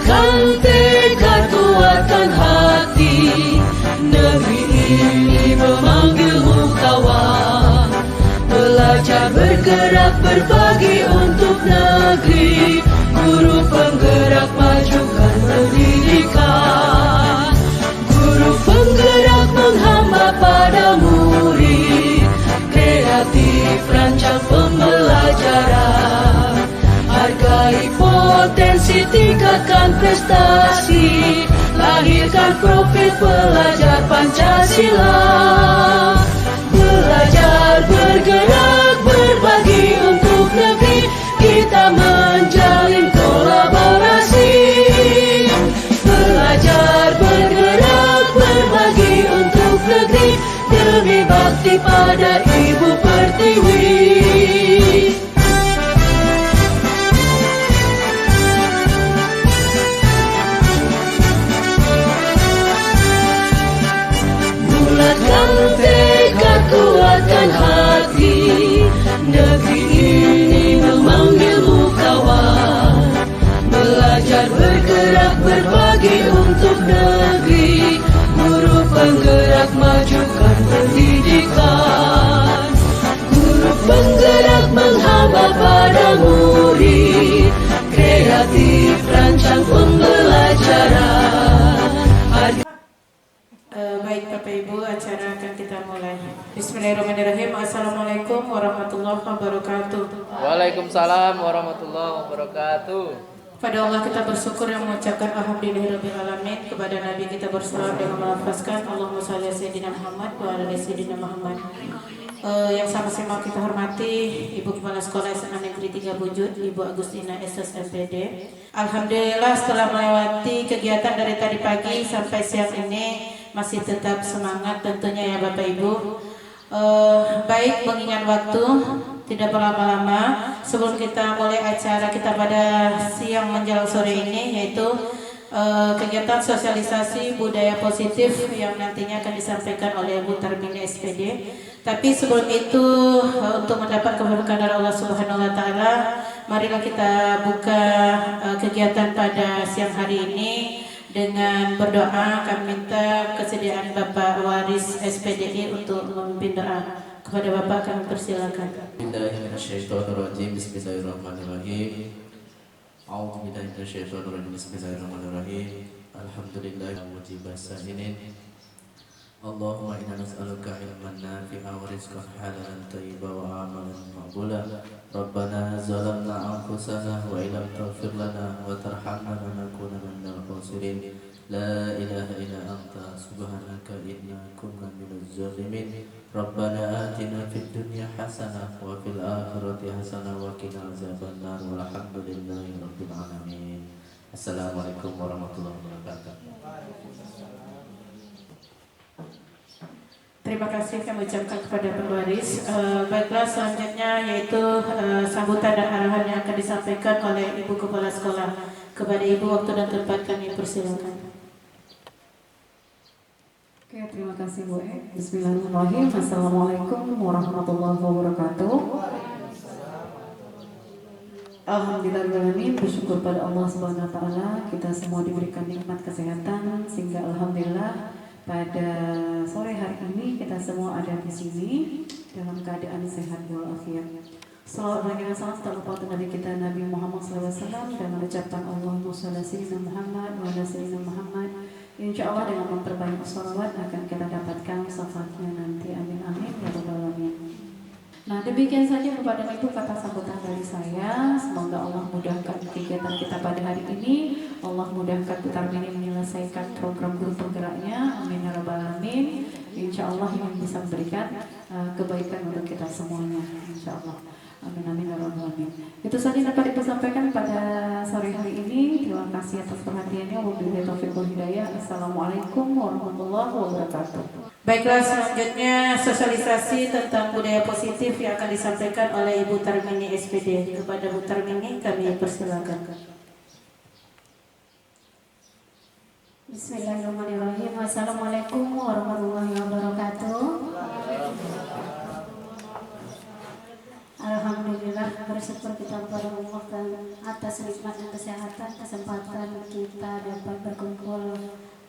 Bulatkan tekad, kuatkan hati. Negeri ini memanggilmu kawan. Belajar, bergerak, berbagi untuk negeri. Guru penggerak, majukan pendidikan. Guru penggerak menghamba pada murid. Kreatif, rancang pembelajaran. Hargai potensi, tingkatkan prestasi. Lahirkan profil pelajar Pancasila. Belajar, bergerak, berbagi untuk negeri. Kita menjalin kolaborasi. Belajar, bergerak, berbagi untuk negeri. Demi bakti pada Ibu Pertiwi. Bulatkan tekad, kuatkan hati. Negeri ini memanggilmu kawan. Belajar, bergerak, berbagi untuk negeri. Guru penggerak, majukan pendidikan. Guru penggerak menghamba pada murid. Kreatif, rancang pembelajaran. Baik Bapak Ibu, acara akan kita mulai. Bismillahirrahmanirrahim. Assalamualaikum warahmatullahi wabarakatuh. Waalaikumsalam warahmatullahi wabarakatuh. Pada Allah kita bersyukur yang mengucapkan alhamdulillahirabbil alamin. Kepada Nabi kita bersalawat dengan melafazkan Allahumma shalli ala sayyidina Muhammad wa ala ali sayyidina Muhammad. Yang sama-sama kita hormati Ibu Kepala Sekolah SMA Negeri 3 Bujut, Ibu Agustina SS MPD. Alhamdulillah setelah melewati kegiatan dari tadi pagi sampai siang ini masih tetap semangat tentunya ya Bapak Ibu. Baik, mengingat waktu tidak berlama-lama sebelum kita mulai acara kita pada siang menjelang sore ini, yaitu kegiatan sosialisasi budaya positif yang nantinya akan disampaikan oleh Bu Tarbini SPD. Tapi sebelum itu untuk mendapat keberkahan dari Allah Subhanahu wa taala, marilah kita buka kegiatan pada siang hari ini dengan berdoa. Kami minta kesediaan Bapak Waris SPDI untuk memimpin doa. Kepada Bapak kami persilakan. Bismillahirrahmanirrahim. Bismillahirrahmanirrahim. A'udzubillahi minasyaitonirrajim. Bismillahirrahmanirrahim. Alhamdulillahi mujibas sa'ilin. Allahumma inna nas'aluka ilman nafi'a wa rizqan halalan thayyiban wa amalan maqbulan. Rabbana zalamna anfusana wa illam taghfir lana wa tarhamna lanakunanna minal khasirin. La ilaha illa anta subhanaka inna kunna minaz zalimin. Rabbana atina fid dunya hasanah wa fil akhirati hasanah wa qina azabannar. Walhamdulillahi rabbil alamin. Assalamualaikum warahmatullahi wabarakatuh. Terima kasih kami ucapkan kepada pengwaris. Baiklah, selanjutnya yaitu sambutan dan arahan yang akan disampaikan oleh Ibu Kepala Sekolah. Kepada Ibu, waktu dan tempat kami persilakan. Oke, terima kasih Bu. Bismillahirrahmanirrahim. Assalamualaikum warahmatullahi wabarakatuh. Alhamdulillahirrahmanirrahim. Bersyukur pada Allah Subhanahu wa taala kita semua diberikan nikmat kesehatan sehingga alhamdulillah pada sore hari ini kita semua ada di sini dalam keadaan sehat walafiat. Salawat dan salam terlepas dari kita Nabi Muhammad SAW dan mengucapkan Allahumma shalli ala sayyidina Muhammad wa ala sayyidina Muhammad. Insya Allah dengan memperbanyak salawat akan kita dapatkan syafaatnya nanti. Amin amin ya rabbal alamin. Nah, demikian saja kepada Ibu kata sambutan dari saya. Semoga Allah mudahkan kegiatan kita pada hari ini. Allah mudahkan Bu Tarbini menyelesaikan program guru penggeraknya. Amin ya rabbal alamin. Insya Allah yang bisa memberikan kebaikan untuk kita semuanya. Insya Allah. Amin amin ya rabbal alamin. Itu saja yang dapat disampaikan pada sore hari ini. Terima kasih atas perhatiannya. Wabillahi taufiq wal hidayah. Assalamualaikum warahmatullahi wabarakatuh. Baiklah, selanjutnya sosialisasi tentang budaya positif yang akan disampaikan oleh Ibu Tarbini SPD. Kepada Bu Tarbini kami persilakan. Bismillahirrahmanirrahim. Wassalamualaikum warahmatullahi wabarakatuh. Alhamdulillah bersyukur kita kepada Allah atas nikmat dan kesehatan, kesempatan kita dapat berkumpul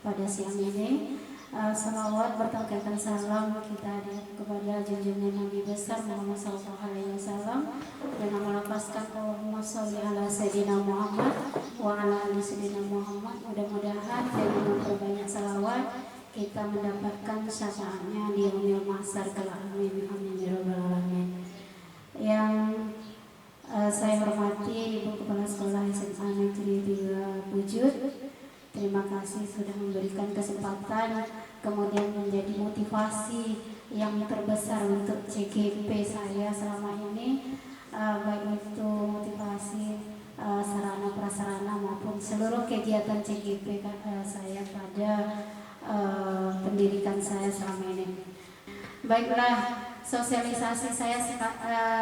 pada siang ini. Salawat bertangkaikan salam kita kepada junjungan Nabi besar Muhammad SAW dengan melafazkan Allahumma sholli ala Sayyidina Muhammad wa ala ali Sayyidina Muhammad. Mudah-mudahan dengan memperbanyak salawat kita mendapatkan syafaatnya di yaumil mahsyar kelak. Amin amin ya rabbal alamin. Yang saya hormati Ibu Kepala Sekolah SMA Negeri 3 Bujut, terima kasih sudah memberikan kesempatan, kemudian menjadi motivasi yang terbesar untuk CGP saya selama ini, baik itu motivasi sarana prasarana maupun seluruh kegiatan CGP saya pada pendidikan saya selama ini. Baiklah, sosialisasi saya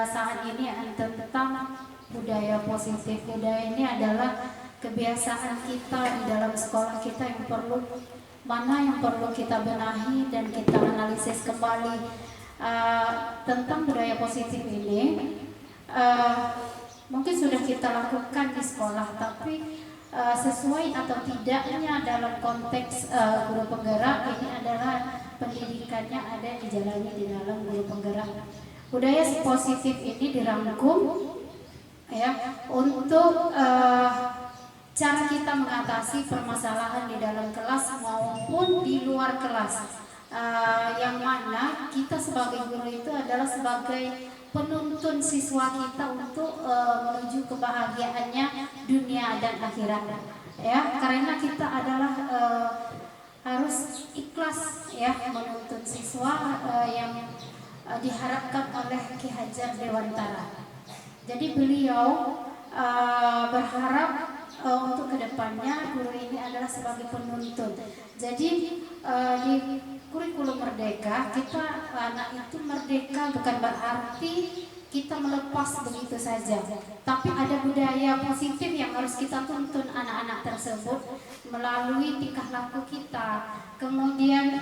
saat ini tentang budaya positif. Budaya ini adalah kebiasaan kita di dalam sekolah kita yang perlu kita benahi dan kita analisis kembali. Tentang budaya positif ini mungkin sudah kita lakukan di sekolah, tapi sesuai atau tidaknya dalam konteks guru penggerak ini adalah pendidikannya ada dijalani di dalam guru penggerak. Budaya positif ini dirangkum ya untuk cara kita mengatasi permasalahan di dalam kelas maupun di luar kelas, yang mana kita sebagai guru itu adalah sebagai penuntun siswa kita untuk menuju kebahagiaannya dunia dan akhirat ya, karena kita adalah harus ikhlas ya menuntun siswa yang diharapkan oleh Ki Hajar Dewantara. Jadi beliau berharap untuk kedepannya guru ini adalah sebagai penuntun. Jadi di kurikulum Merdeka kita anak itu merdeka bukan berarti kita melepas begitu saja, tapi ada budaya positif yang harus kita tuntun anak-anak tersebut melalui tingkah laku kita, kemudian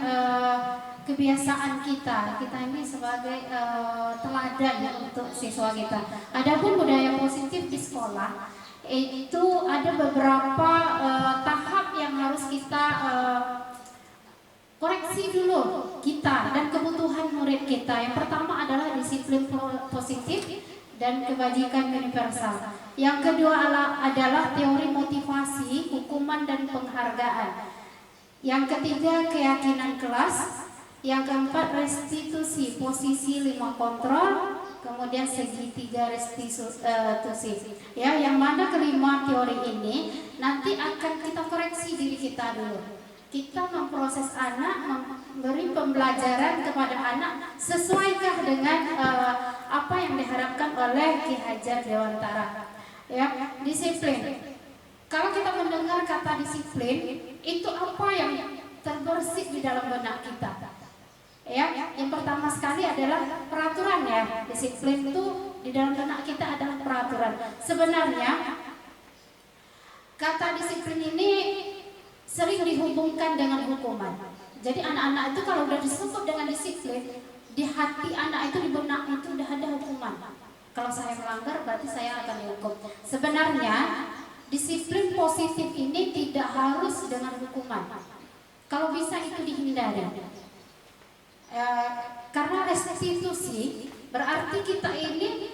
kebiasaan kita ini sebagai teladan ya untuk siswa kita. Adapun budaya positif di sekolah itu ada beberapa tahap yang harus kita koreksi dulu kita dan kebutuhan murid kita. Yang pertama adalah disiplin positif dan kebajikan universal. Yang kedua adalah teori motivasi, hukuman dan penghargaan. Yang ketiga keyakinan kelas. Yang keempat restitusi, posisi 5 kontrol, kemudian segitiga restitusi. Ya, yang mana kelima teori ini nanti akan kita koreksi diri kita dulu. Kita memproses anak, memberi pembelajaran kepada anak sesuaikah dengan apa yang diharapkan oleh Ki Hajar Dewantara. Ya, disiplin. Kalau kita mendengar kata disiplin, itu apa yang terbersih di dalam benak kita? Ya, yang pertama sekali adalah peraturan ya. Disiplin itu di dalam benak kita adalah peraturan. Sebenarnya kata disiplin ini sering dihubungkan dengan hukuman. Jadi anak-anak itu kalau udah disebut dengan disiplin, di hati anak itu, di benak itu udah ada hukuman. Kalau saya melanggar berarti saya akan dihukum. Sebenarnya disiplin positif ini tidak harus dengan hukuman. Kalau bisa itu dihindari. Karena restitusi berarti kita ini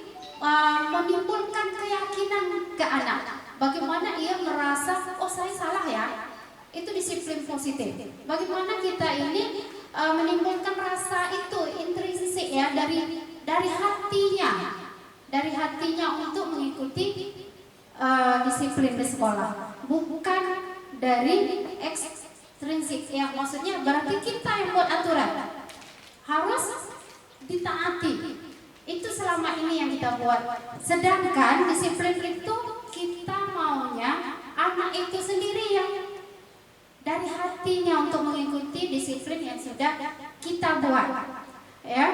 menimbulkan keyakinan ke anak. Bagaimana ia merasa, oh saya salah ya. Itu disiplin positif. Bagaimana kita ini menimbulkan rasa itu intrinsik ya dari hatinya untuk mengikuti disiplin di sekolah, bukan dari ekstrinsik ya, maksudnya berarti kita yang buat aturan harus ditaati. Itu selama ini yang kita buat. Sedangkan disiplin itu kita maunya anak itu sendiri yang dari hatinya untuk mengikuti disiplin yang sudah kita buat. Ya.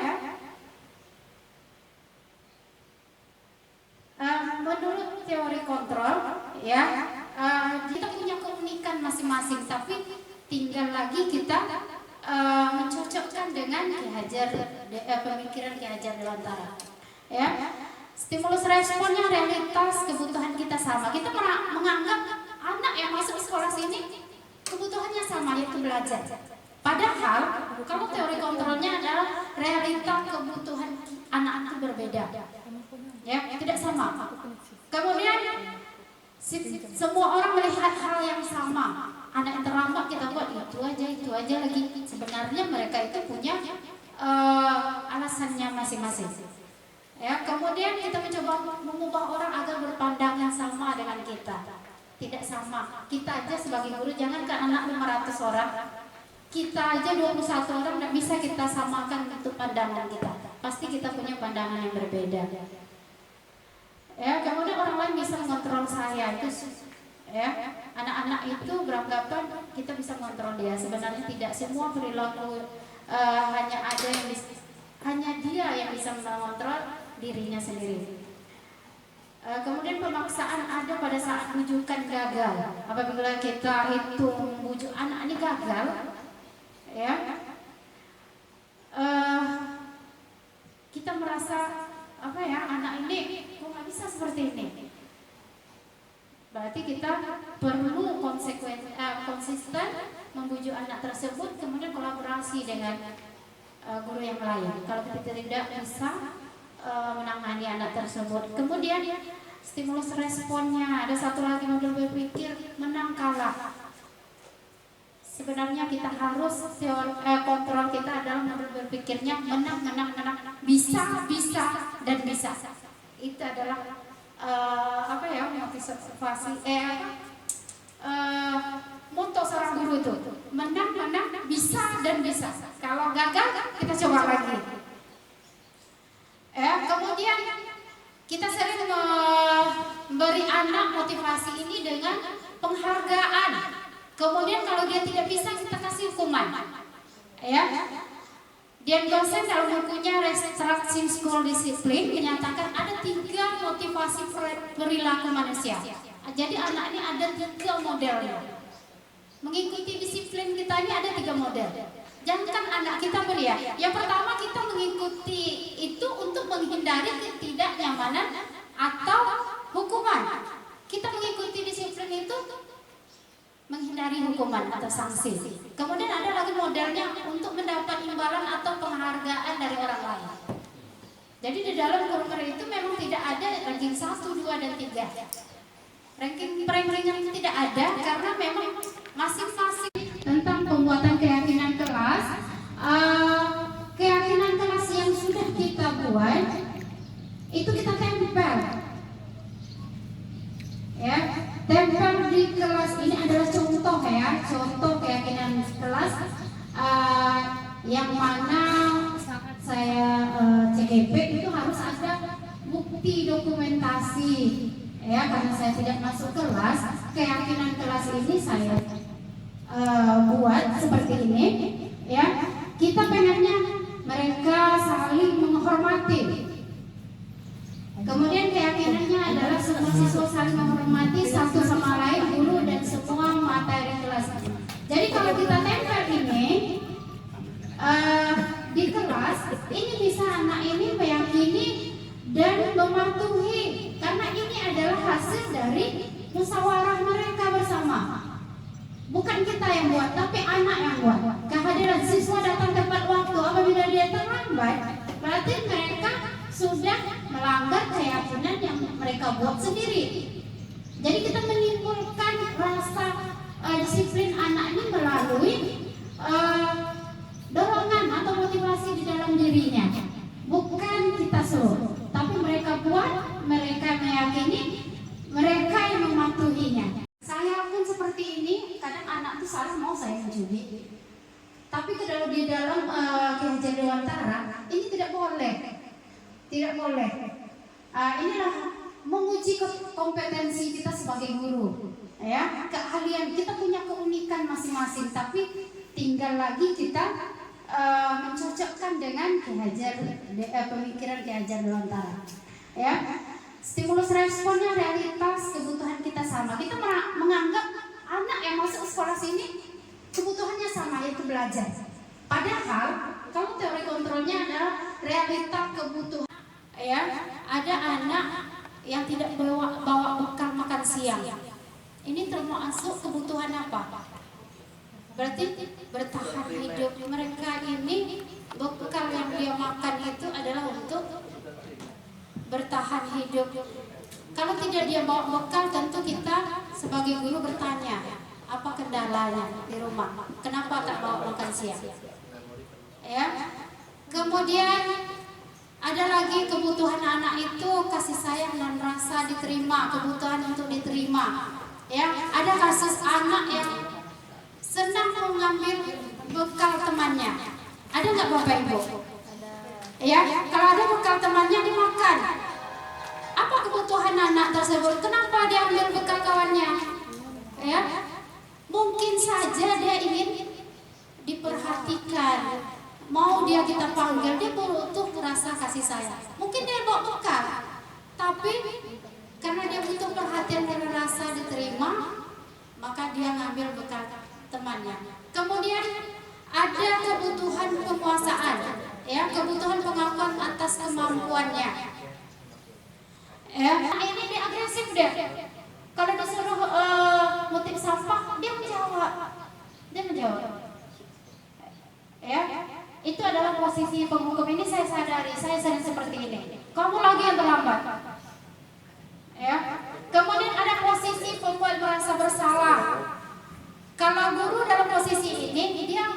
Menurut teori kontrol, ya, kita punya keunikan masing-masing, tapi tinggal lagi kita mencocokkan dengan pemikiran Ki Hajar Dewantara. Ya. Stimulus responnya realitas kebutuhan kita sama. Kita menganggap anak yang masuk sekolah sini kebutuhannya sama, yaitu belajar. Padahal kalau teori kontrolnya adalah realita kebutuhan anak itu berbeda, ya, tidak sama. Kemudian semua orang melihat hal yang sama. Anak yang terlambat kita buat itu aja lagi. Sebenarnya mereka itu punya alasannya masing-masing. Ya, kemudian kita mencoba mengubah orang agar berpandangan sama dengan kita. Tidak sama. Kita aja sebagai guru, jangankan anak 500 orang, kita aja 21 orang tidak bisa kita samakan untuk pandangan kita. Pasti kita punya pandangan yang berbeda. Ya, kemudian orang lain bisa mengontrol saya itu, ya, anak-anak itu beranggapan kita bisa mengontrol dia. Sebenarnya tidak, semua perilaku hanya dia yang bisa mengontrol dirinya sendiri. Kemudian pemaksaan ada pada saat bujukan gagal. Apabila kita hitung bujuk anak ini gagal, ya, kita merasa apa ya, anak ini kok nggak bisa seperti ini. Berarti kita perlu konsisten membujuk anak tersebut, kemudian kolaborasi dengan guru yang lain. Kalau kita tidak bisa menangani anak tersebut. Kemudian stimulus responnya, ada satu lagi model berpikir menang kalah. Sebenarnya kita harus kontrol kita adalah model berpikirnya menang, bisa dan bisa. Itu adalah motivasi moto seorang guru itu menang, bisa dan bisa. Kalau gagal kita coba lagi. Kemudian kita sering memberi anak motivasi ini dengan penghargaan. Kemudian kalau dia tidak bisa kita kasih hukuman. Ya. Dian Gosen dalam bukunya Restructuring School Discipline menyatakan ada 3 motivasi perilaku manusia. Jadi anak ini ada 3 modelnya. Mengikuti disiplin kita ini ada 3 model. Jangankan anak kita melihat. Yang pertama, kita mengikuti itu untuk menghindari ketidaknyamanan atau hukuman. Kita mengikuti disiplin itu menghindari hukuman atau sanksi. Kemudian ada lagi modelnya untuk mendapat imbalan atau penghargaan dari orang lain. Jadi di dalam kurikulum itu memang tidak ada ranking 1, 2, dan 3. Ranking tidak ada karena memang masing-masing tentang pembuatan keyakinan kelas. Keyakinan kelas yang sudah kita buat itu kita tempel, ya, tempel di kelas. Ini adalah contoh, ya, contoh keyakinan kelas yang mana saya CGP itu harus ada bukti dokumentasi, ya, karena saya tidak masuk kelas. Keyakinan kelas ini saya buat seperti ini, ya. Kita pengennya mereka saling menghormati. Kemudian keyakinannya adalah semua siswa saling menghormati satu sama lain, guru dan semua materi kelas. Jadi kalau kita tempel ini di kelas, ini bisa anak ini meyakini dan mematuhi, karena ini adalah hasil dari musyawarah mereka bersama. Bukan kita yang buat, tapi anak yang buat. Kehadiran siswa datang tepat waktu. Apabila dia terlambat, berarti mereka sudah melanggar keyakinan yang mereka buat sendiri. Jadi kita menimbulkan rasa disiplin anak ini melalui dorongan atau motivasi di dalam dirinya. Bukan kita suruh, tapi mereka buat, mereka meyakini, mereka yang mematuhinya. Saya pun seperti ini, kadang anak tuh salah mau saya mencuri. Tapi kalau di dalam kehajar dewantara ini tidak boleh. Tidak boleh. Inilah menguji kompetensi kita sebagai guru. Ya, keahlian kita punya keunikan masing-masing, tapi tinggal lagi kita mencocokkan dengan pemikiran kehajar dewantara. Ya. Stimulus responnya realitas kebutuhan kita sama. Kita menganggap anak yang masuk sekolah sini kebutuhannya sama, yaitu belajar. Padahal kalau teori kontrolnya adalah realita kebutuhan. Ya, ada anak termasuk kebutuhan apa? Berarti bertahan hidup. Mereka ini bekal yang dia makan itu adalah untuk bertahan hidup. Kalau tidak dia bawa bekal, tentu kita sebagai guru bertanya, apa kendalanya di rumah? Kenapa tak bawa makan siang? Ya. Kemudian ada lagi kebutuhan anak itu kasih sayang dan rasa diterima, kebutuhan untuk diterima. Ya, ada kasus anak yang senang mengambil bekal temannya. Ada nggak Bapak Ibu? Ya, kalau ada bekal temannya dimakan. Apa kebutuhan anak tersebut? Kenapa dia ambil bekal kawannya? Ya, mungkin saja dia ingin diperhatikan. Mau dia kita panggil, dia butuh rasa kasih sayang. Mungkin dia bawa bekal, tapi karena dia butuh perhatian dan rasa diterima, maka dia ngambil bekal temannya. Kemudian ada kebutuhan penguasaan, ya, kebutuhan pengakuan atas kemampuannya. Ya, ini dia agresif deh. Kalau disuruh ngutip sampah, dia menjawab. Ya, itu adalah posisi penghukum. Ini saya sadari, saya sering seperti ini. Kamu lagi yang terlambat. Ya. Kemudian ada posisi pembuat merasa bersalah. Kalau guru dalam posisi ini, dia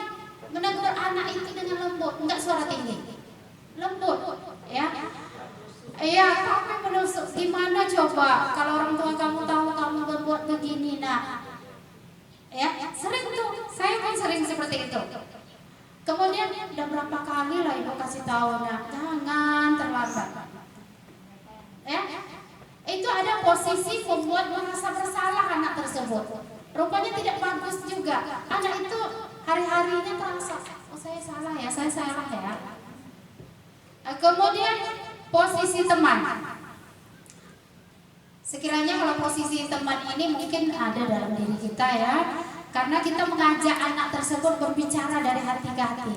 menegur anak itu dengan lembut, enggak suara tinggi, lembut, ya. Iya, tapi menusuk. Gimana coba kalau orang tua kamu tahu kamu berbuat begini, nah, ya, sering tuh. Saya kan sering seperti itu. Kemudian udah berapa kali lah ibu kasih tahu, nah, jangan terlambat. Ya, itu ada posisi membuat merasa bersalah anak tersebut. Rupanya tidak bagus juga. Anak itu hari-harinya terasa, oh saya salah ya, saya salah ya. Kemudian posisi teman. Sekiranya kalau posisi teman ini mungkin ada dalam diri kita ya, karena kita mengajak anak tersebut berbicara dari hati ke hati.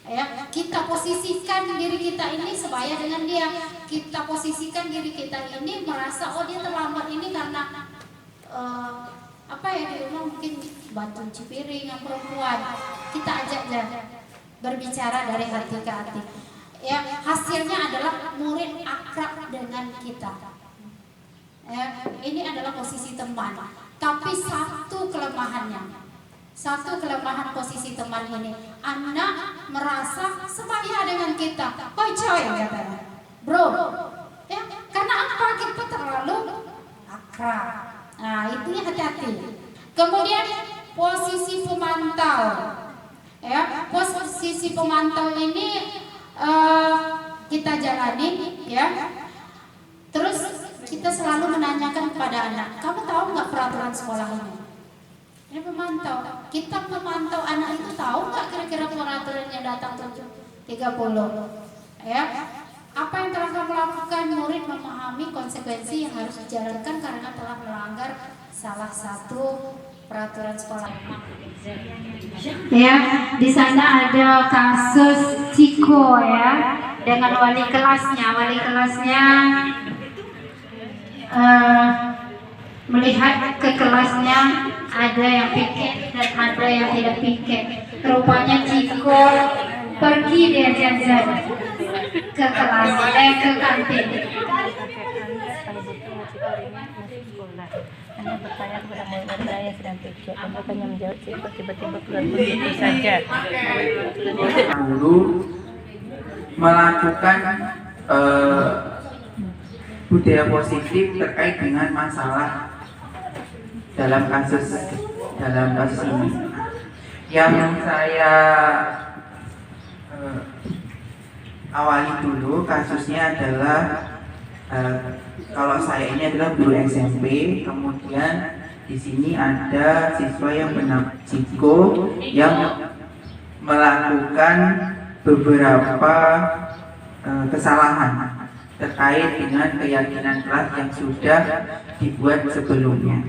Ya, kita posisikan diri kita ini sebaya dengan dia. Kita posisikan diri kita ini merasa oh dia terlambat ini karena apa ya, di rumah mungkin bantu cuci piring yang perempuan. Kita ajak dia berbicara dari hati ke hati. Ya, hasilnya adalah murid akrab dengan kita. Ya, ini adalah posisi teman. Tapi satu kelemahannya, satu kelemahan posisi teman ini, anak merasa sebaya dengan kita. Oh coy, katanya, bro, ya, karena apa, kita terlalu akrab. Nah, itu ya, hati-hati. Kemudian posisi pemantau, ya, posisi pemantau ini kita jalani, ya. Terus kita selalu menanyakan kepada anak, kamu tahu nggak peraturan sekolah ini? Ini memantau. Kita memantau anak itu tahu nggak kira-kira peraturannya datang 30? Ya. Apa yang telah kamu lakukan? Murid memahami konsekuensi yang harus dijalankan karena telah melanggar salah satu peraturan sekolah. Ya, di sana ada kasus Ciko ya, dengan wali kelasnya. Wali kelasnya melihat ke kelasnya ada yang piket dan ada yang tidak piket. Rupanya Ciko pergi dia jajan ke kelas, ke kantin. Anda bertanya kepada murid saya yang sedang piket, Anda hanya menjawab Ciko tiba-tiba keluar begitu saja. Guru melakukan budaya positif terkait dengan masalah dalam kasus ini. Yang saya awali dulu kasusnya adalah kalau saya ini adalah guru SMP, kemudian di sini ada siswa yang bernama Ciko yang melakukan beberapa kesalahan terkait dengan keyakinan kelas yang sudah dibuat sebelumnya.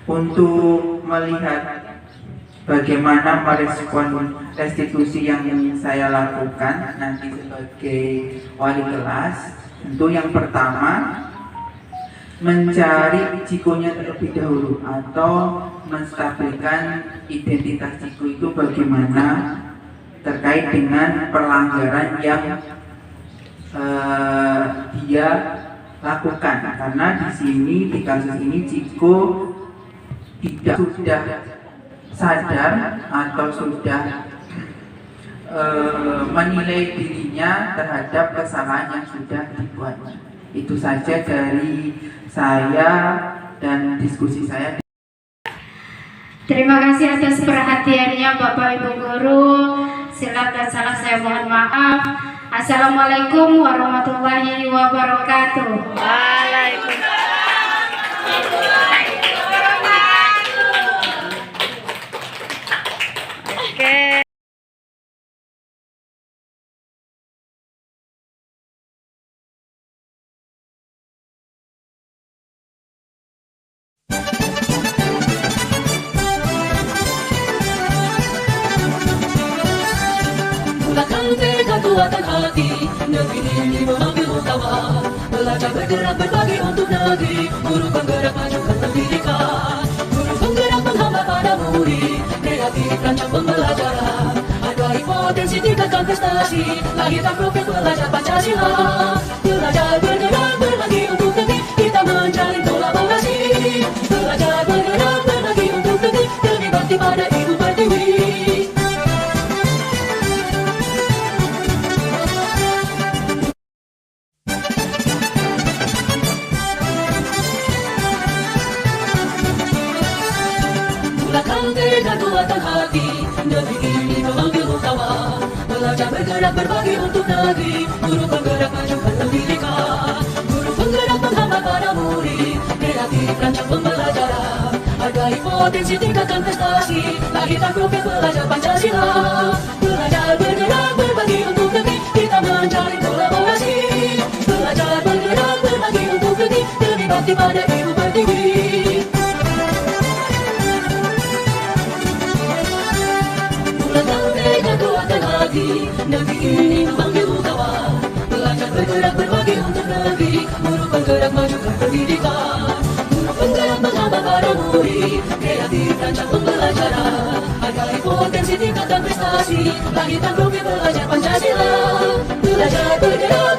Untuk melihat bagaimana merespon restitusi yang saya lakukan nanti sebagai wali kelas, tentu yang pertama mencari cikonya terlebih dahulu atau menstabilkan identitas ciko itu bagaimana terkait dengan pelanggaran yang dia lakukan. Karena di sini di kasus ini ciko tidak sudah sadar atau sudah menilai dirinya terhadap kesalahan yang sudah dibuatnya. Itu saja dari saya dan diskusi saya. Terima kasih atas perhatiannya Bapak Ibu Guru. Silap dan salah saya mohon maaf. Assalamualaikum warahmatullahi wabarakatuh. Oke. Mulakan tekad kuatkan hati, negeri ini memanggil kawan. Belajar bergerak berbagi untuk negeri, guru penggerak majukan pendidikan. Guru penggerak menghamba pada murid, kreatif rancang pembelajaran. Hargai potensi tingkatkan prestasi, lahirkan profil belajar Pancasila. Belajar bergerak berbagi untuk negeri, kita menjalin kolaborasi. Belajar bergerak berbagi untuk negeri, demi bakti pada Ibu Pertiwi. Mulakan tekad kuatkan hati, negeri ini memanggil kawan. Belajar bergerak berbagi untuk negeri, guru penggerak majukan pendidikan. Guru penggerak menghamba para murid, kreatif rancang pembelajaran. Hargai potensi tingkatkan prestasi, lahirkan profil belajar Pancasila. Belajar bergerak berbagi untuk negeri, kita menjalin kolaborasi. Belajar bergerak berbagi untuk negeri, demi bakti pada Ibu Pertiwi. Kuatkan hati, negeri ini memanggil kawan. Belajar bergerak berbagi untuk negeri, guru penggerak majukan pendidikan. Guru penggerak menghamba para murid, kreatif rancang pembelajaran. Hargai potensi tingkatkan prestasi, lahirkan profil belajar Pancasila. Belajar bergerak